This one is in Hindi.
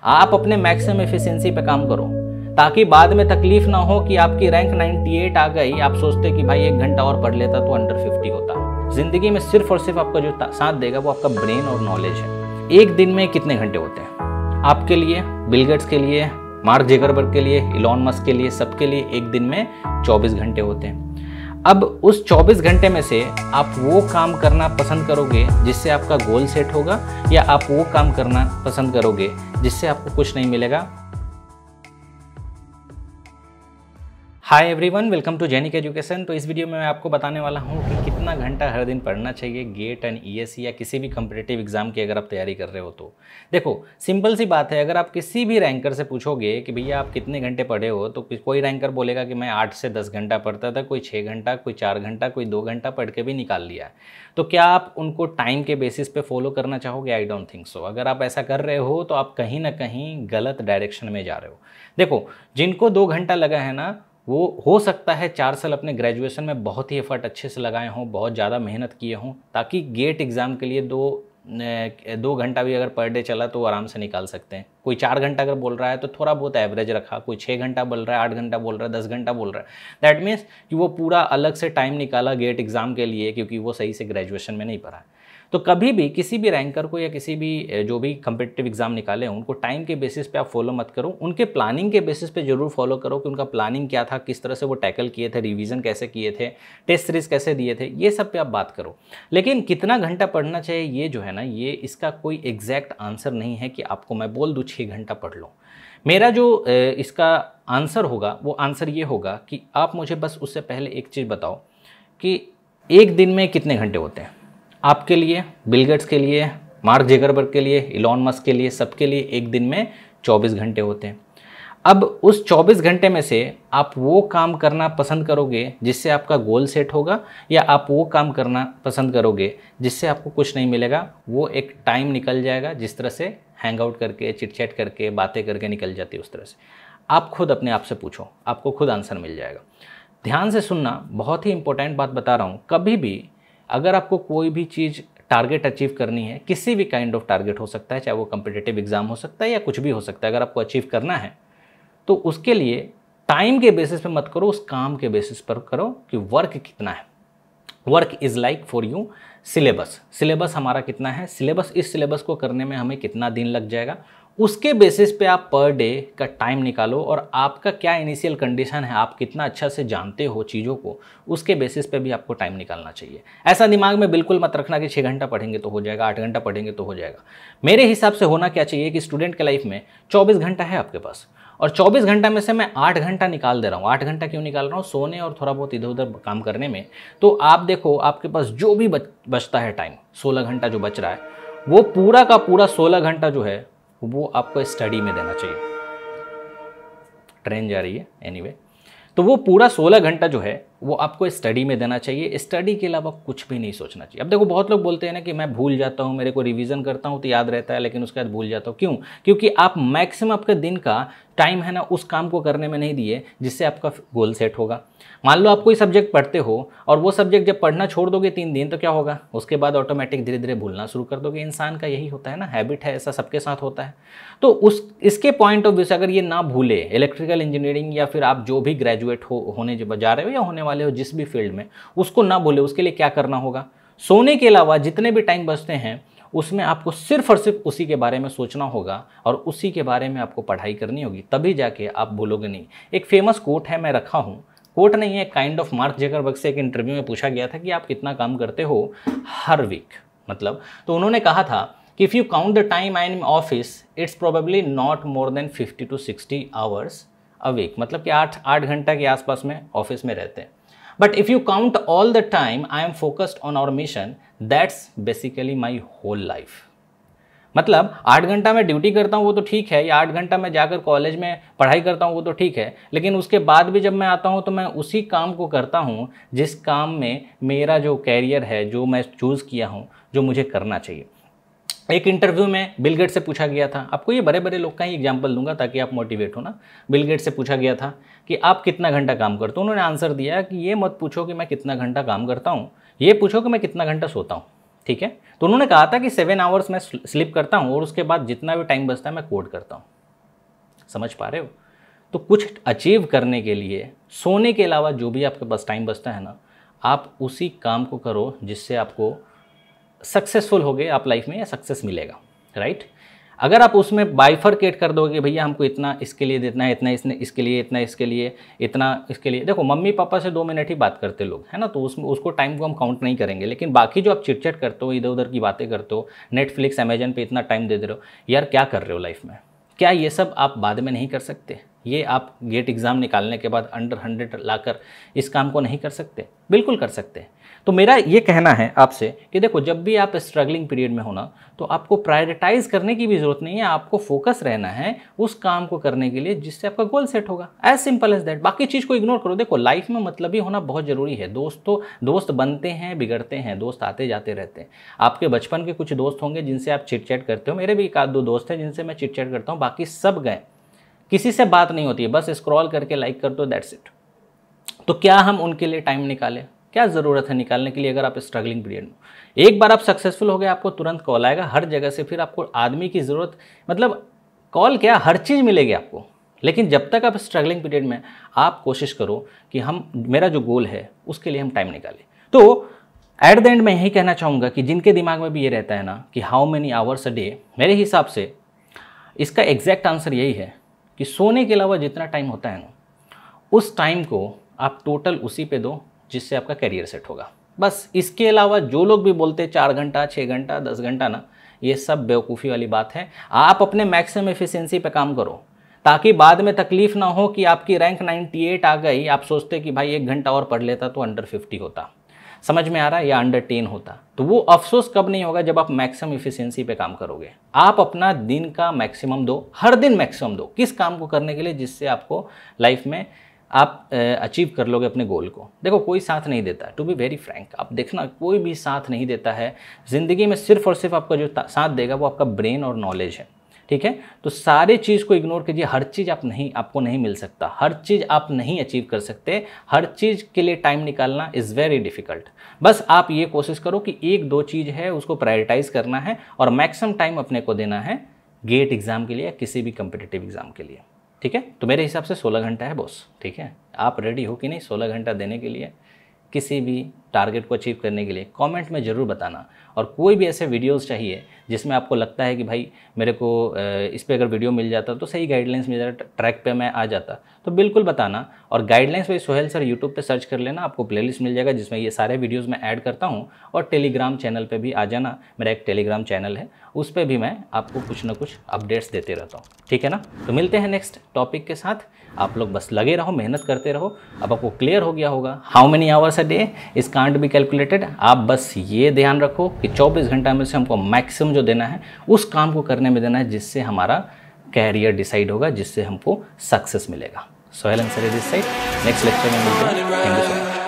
आप अपने मैक्सिमम एफिशिएंसी पे काम करो, ताकि बाद में तकलीफ ना हो कि आपकी रैंक 98 आ गई, आप सोचते कि भाई 1 घंटा और पढ़ लेता तो अंडर 50 होता। जिंदगी में सिर्फ और सिर्फ आपका जो साथ देगा वो आपका ब्रेन और नॉलेज है। एक दिन में कितने घंटे होते हैं आपके लिए, बिल गेट्स के लिए, मार्क ज़करबर्ग के लिए, इलॉन मस्क के लिए, सबके लिए एक दिन में 24 घंटे होते हैं। अब उस 24 घंटे में से आप वो काम करना पसंद करोगे जिससे आपका गोल सेट होगा, या आप वो काम करना पसंद करोगे जिससे आपको कुछ नहीं मिलेगा। Hi everyone, welcome to Genic education. तो इस वीडियो में मैं आपको बताने वाला हूँ कि कितना घंटा हर दिन पढ़ना चाहिए गेट एंड ईएससी या किसी भी कम्पिटिटिव एग्जाम की अगर आप तैयारी कर रहे हो तो। देखो सिंपल सी बात है, अगर आप किसी भी रैंकर से पूछोगे कि भैया आप कितने घंटे पढ़े हो, तो कोई रैंकर बोलेगा कि मैं 8 से 10 घंटा पढ़ता था, कोई 6 घंटा, कोई 4 घंटा, कोई 2 घंटा पढ़ के भी निकाल लिया। तो क्या आप उनको टाइम के बेसिस पे फॉलो करना चाहोगे? I don't think so. अगर आप ऐसा कर रहे हो तो आप कहीं ना कहीं गलत डायरेक्शन में जा रहे हो। देखो जिनको 2 घंटा लगा है ना, वो हो सकता है 4 साल अपने ग्रेजुएशन में बहुत ही एफर्ट अच्छे से लगाए हों, बहुत ज़्यादा मेहनत किए हों, ताकि गेट एग्ज़ाम के लिए दो घंटा भी अगर पर डे चला तो आराम से निकाल सकते हैं। कोई 4 घंटा अगर बोल रहा है तो थोड़ा बहुत एवरेज रखा, कोई 6 घंटा बोल रहा है, 8 घंटा बोल रहा है, 10 घंटा बोल रहा है, दैट मीन्स कि वो पूरा अलग से टाइम निकाला गेट एग्ज़ाम के लिए, क्योंकि वो सही से ग्रेजुएशन में नहीं पढ़ा है। तो कभी भी किसी भी रैंकर को या किसी भी जो भी कम्पिटिटिव एग्जाम निकाले उनको टाइम के बेसिस पे आप फॉलो मत करो, उनके प्लानिंग के बेसिस पे जरूर फॉलो करो कि उनका प्लानिंग क्या था, किस तरह से वो टैकल किए थे, रिवीजन कैसे किए थे, टेस्ट सीरीज कैसे दिए थे, ये सब पे आप बात करो। लेकिन कितना घंटा पढ़ना चाहिए ये जो है ना, ये इसका कोई एग्जैक्ट आंसर नहीं है कि आपको मैं बोल दूँ 6 घंटा पढ़ लो। मेरा जो इसका आंसर होगा वो आंसर ये होगा कि आप मुझे बस उससे पहले एक चीज़ बताओ कि एक दिन में कितने घंटे होते हैं आपके लिए, बिल गेट्स के लिए, मार्क ज़करबर्ग के लिए, इलॉन मस्क के लिए, सबके लिए एक दिन में 24 घंटे होते हैं। अब उस 24 घंटे में से आप वो काम करना पसंद करोगे जिससे आपका गोल सेट होगा, या आप वो काम करना पसंद करोगे जिससे आपको कुछ नहीं मिलेगा। वो एक टाइम निकल जाएगा जिस तरह से हैंग आउट करके, चिट चैट करके, बातें करके निकल जाती है, उस तरह से आप खुद अपने आप से पूछो, आपको खुद आंसर मिल जाएगा। ध्यान से सुनना, बहुत ही इंपॉर्टेंट बात बता रहा हूँ। कभी भी अगर आपको कोई भी चीज़ टारगेट अचीव करनी है, किसी भी काइंड ऑफ टारगेट हो सकता है, चाहे वो कम्पिटिटिव एग्जाम हो सकता है या कुछ भी हो सकता है, अगर आपको अचीव करना है तो उसके लिए टाइम के बेसिस पे मत करो, उस काम के बेसिस पर करो कि वर्क कितना है। Work is like for you syllabus. Syllabus हमारा कितना है, सिलेबस, इस सिलेबस को करने में हमें कितना दिन लग जाएगा, उसके बेसिस पे आप पर डे का टाइम निकालो, और आपका क्या इनिशियल कंडीशन है, आप कितना अच्छा से जानते हो चीज़ों को, उसके बेसिस पे भी आपको टाइम निकालना चाहिए। ऐसा दिमाग में बिल्कुल मत रखना कि 6 घंटा पढ़ेंगे तो हो जाएगा, 8 घंटा पढ़ेंगे तो हो जाएगा। मेरे हिसाब से होना क्या चाहिए कि स्टूडेंट के लाइफ में 24 घंटा है आपके पास, और 24 घंटा में से मैं 8 घंटा निकाल दे रहा हूँ। 8 घंटा क्यों निकाल रहा हूँ? सोने और थोड़ा बहुत इधर उधर काम करने में। तो आप देखो आपके पास जो भी बचता है टाइम, 16 घंटा जो बच रहा है, वो पूरा का पूरा 16 घंटा जो है वो आपको स्टडी में देना चाहिए। ट्रेन जा रही है एनीवे, तो वो पूरा 16 घंटा जो है वो आपको स्टडी में देना चाहिए। स्टडी के अलावा कुछ भी नहीं सोचना चाहिए। अब देखो बहुत लोग बोलते हैं ना कि मैं भूल जाता हूँ, मेरे को रिवीजन करता हूँ तो याद रहता है, लेकिन उसके बाद भूल जाता हूँ। क्यों? क्योंकि आप मैक्सिमम आपके दिन का टाइम है ना उस काम को करने में नहीं दिए जिससे आपका गोल सेट होगा। मान लो आप कोई सब्जेक्ट पढ़ते हो और वो सब्जेक्ट जब पढ़ना छोड़ दोगे 3 दिन, तो क्या होगा? उसके बाद ऑटोमेटिक धीरे धीरे भूलना शुरू कर दोगे। इंसान का यही होता है ना, हैबिट है, ऐसा सबके साथ होता है। तो इसके पॉइंट ऑफ व्यू से अगर ये ना भूले, इलेक्ट्रिकल इंजीनियरिंग या फिर आप जो भी ग्रेजुएट होने जा रहे हो या होने वाले हो जिस भी फील्ड में, उसको ना भूले। उसके लिए क्या करना होगा? सोने के अलावा जितने भी टाइम बचते हैं उसमें आपको सिर्फ और सिर्फ उसी के बारे में सोचना होगा और उसी के बारे में आपको पढ़ाई करनी होगी, तभी जाके आप भूलोगे नहीं। एक फेमस कोट है, मैं रखा हूँ, कोट नहीं है, काइंड ऑफ मार्क ज़करबर्ग से एक इंटरव्यू में पूछा गया था कि आप कितना काम करते हो हर वीक, मतलब, तो उन्होंने कहा था कि if you count the time I am in office it's probably not more than 50 to 60 hours a week, मतलब कि 8 घंटा के आसपास में ऑफिस में रहते हैं। But if you count all the time I am focused on our mission, that's basically my whole life. मतलब 8 घंटा मैं ड्यूटी करता हूँ वो तो ठीक है, या 8 घंटा मैं जाकर कॉलेज में पढ़ाई करता हूँ वो तो ठीक है, लेकिन उसके बाद भी जब मैं आता हूँ तो मैं उसी काम को करता हूँ जिस काम में मेरा जो कैरियर है, जो मैं चूज़ किया हूँ, जो मुझे करना चाहिए। एक इंटरव्यू में बिल गेट्स से पूछा गया था, आपको ये बड़े बड़े लोग का ही एग्जांपल दूंगा ताकि आप मोटिवेट हो ना। बिल गेट्स से पूछा गया था कि आप कितना घंटा काम करते हो। उन्होंने आंसर दिया कि ये मत पूछो कि मैं कितना घंटा काम करता हूँ, ये पूछो कि मैं कितना घंटा सोता हूँ। ठीक है, तो उन्होंने कहा था कि 7 आवर्स मैं स्लीप करता हूँ और उसके बाद जितना भी टाइम बचता है मैं कोड करता हूँ। समझ पा रहे हो? तो कुछ अचीव करने के लिए सोने के अलावा जो भी आपके पास टाइम बचता है ना, आप उसी काम को करो जिससे आपको सक्सेसफुल होगे आप लाइफ में, या सक्सेस मिलेगा, राइट? अगर आप उसमें बाइफरकेट कर दोगे, भैया हमको इतना इसके लिए देना है, इतना इसने इसके लिए, इतना इसके लिए, इतना इसके लिए। देखो मम्मी पापा से 2 मिनट ही बात करते लोग, है ना, तो उसमें उसको टाइम को हम काउंट नहीं करेंगे। लेकिन बाकी जो आप चिटचैट करते हो, इधर उधर की बातें करते हो, नेटफ्लिक्स अमेजन पे इतना टाइम दे रहे हो, यार क्या कर रहे हो लाइफ में? क्या ये सब आप बाद में नहीं कर सकते? ये आप गेट एग्ज़ाम निकालने के बाद अंडर 100 लाकर इस काम को नहीं कर सकते? बिल्कुल कर सकते हैं। तो मेरा ये कहना है आपसे कि देखो, जब भी आप स्ट्रगलिंग पीरियड में हो ना, तो आपको प्रायोरिटाइज करने की भी ज़रूरत नहीं है, आपको फोकस रहना है उस काम को करने के लिए जिससे आपका गोल सेट होगा। As simple as that. बाकी चीज़ को इग्नोर करो। देखो लाइफ में मतलबी होना बहुत ज़रूरी है। दोस्त बनते हैं, बिगड़ते हैं, दोस्त आते जाते रहते हैं। आपके बचपन के कुछ दोस्त होंगे जिनसे आप चिटचैट करते हो, मेरे भी 1-2 दोस्त हैं जिनसे मैं चिटचैट करता हूँ, बाकी सब गए, किसी से बात नहीं होती है, बस स्क्रॉल करके लाइक कर दो, दैट्स इट। तो क्या हम उनके लिए टाइम निकालें? क्या ज़रूरत है निकालने के लिए? अगर आप स्ट्रगलिंग पीरियड में, एक बार आप सक्सेसफुल हो गए, आपको तुरंत कॉल आएगा हर जगह से, फिर आपको आदमी की ज़रूरत, मतलब कॉल क्या, हर चीज़ मिलेगी आपको। लेकिन जब तक आप स्ट्रगलिंग पीरियड में, आप कोशिश करो कि मेरा जो गोल है उसके लिए हम टाइम निकालें। तो एट द एंड मैं यही कहना चाहूँगा कि जिनके दिमाग में भी ये रहता है ना कि how many hours a day, मेरे हिसाब से इसका एग्जैक्ट आंसर यही है कि सोने के अलावा जितना टाइम होता है ना, उस टाइम को आप टोटल उसी पे दो जिससे आपका करियर सेट होगा। बस इसके अलावा जो लोग भी बोलते 4 घंटा, 6 घंटा, 10 घंटा ना, ये सब बेवकूफ़ी वाली बात है। आप अपने मैक्सिमम एफिशिएंसी पे काम करो ताकि बाद में तकलीफ ना हो कि आपकी रैंक 98 आ गई, आप सोचते कि भाई 1 घंटा और पढ़ लेता तो अंडर 50 होता, समझ में आ रहा है, या अंडर 10 होता। तो वो अफसोस कब नहीं होगा? जब आप मैक्सिमम एफिशिएंसी पे काम करोगे। आप अपना दिन का मैक्सिमम दो, हर दिन मैक्सिमम दो। किस काम को करने के लिए? जिससे आपको लाइफ में आप अचीव कर लोगे अपने गोल को। देखो कोई साथ नहीं देता, टू बी वेरी फ्रैंक, आप देखना कोई भी साथ नहीं देता है ज़िंदगी में। सिर्फ और सिर्फ आपका जो साथ देगा वो आपका ब्रेन और नॉलेज है, ठीक है? तो सारे चीज़ को इग्नोर कीजिए। हर चीज़ आपको नहीं मिल सकता, हर चीज़ आप नहीं अचीव कर सकते, हर चीज़ के लिए टाइम निकालना इज़ वेरी डिफ़िकल्ट। बस आप ये कोशिश करो कि 1-2 चीज़ है उसको प्रायोरिटाइज़ करना है और मैक्सिमम टाइम अपने को देना है गेट एग्ज़ाम के लिए या किसी भी कम्पिटिटिव एग्ज़ाम के लिए, ठीक है? तो मेरे हिसाब से 16 घंटा है बॉस, ठीक है? आप रेडी हो कि नहीं 16 घंटा देने के लिए किसी भी टारगेट को अचीव करने के लिए? कमेंट में ज़रूर बताना। और कोई भी ऐसे वीडियोस चाहिए जिसमें आपको लगता है कि भाई मेरे को इस पे अगर वीडियो मिल जाता तो सही गाइडलाइंस मिल जाता, ट्रैक पे मैं आ जाता, तो बिल्कुल बताना। और गाइडलाइंस पे सोहेल सर यूट्यूब पे सर्च कर लेना, आपको प्लेलिस्ट मिल जाएगा जिसमें ये सारे वीडियोज़ मैं ऐड करता हूँ। और टेलीग्राम चैनल पर भी आ जाना, मेरा एक टेलीग्राम चैनल है, उस पर भी मैं आपको कुछ ना कुछ अपडेट्स देते रहता हूँ, ठीक है ना? तो मिलते हैं नेक्स्ट टॉपिक के साथ। आप लोग बस लगे रहो, मेहनत करते रहो। अब आपको क्लियर हो गया होगा how many hours a day is can't be calculated. आप बस ये ध्यान रखो कि 24 घंटा में से हमको मैक्सिमम जो देना है उस काम को करने में देना है जिससे हमारा कैरियर डिसाइड होगा, जिससे हमको सक्सेस मिलेगा। Sohail Ansari this side, next lecture में मिलते हैं। Thank you so much.